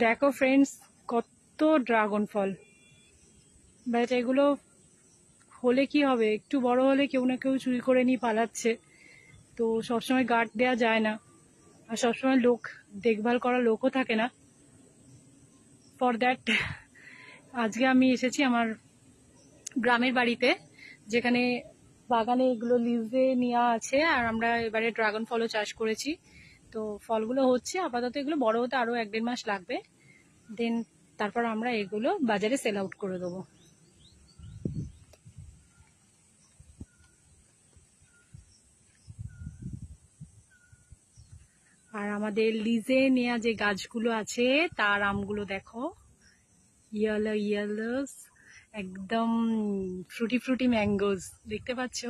দেখো ফ্রেন্ডস, কত dragon fall. But এগুলো হলে কি হবে, একটু বড় হলে কেউ না কেউ চুরি করে নিয়ে পালাচ্ছে। তো সবসময় গার্ড দেওয়া যায় না, আর সবসময় লোক দেখভাল করার লোকও থাকে না। ফর দ্যাট আজকে আমি এসেছি আমার গ্রামের বাড়িতে, যেখানে বাগানে এগুলো লিজে নেওয়া আছে, আর আমরা এবারে ড্রাগন ফলও চাষ করেছি। তো ফলগুলো হচ্ছে, আপাতত এগুলো বড় হতে আরো 1-1.5 মাস লাগবে। দেন তারপর আমরা এগুলো বাজারে সেল আউট করে দেবো। আর আমাদের লিজে নেওয়া যে গাছগুলো আছে তার আমগুলো দেখো, ইয়েলো ইয়েলো, একদম ফ্রুটি ফ্রুটি ম্যাঙ্গোজ দেখতে পাচ্ছ।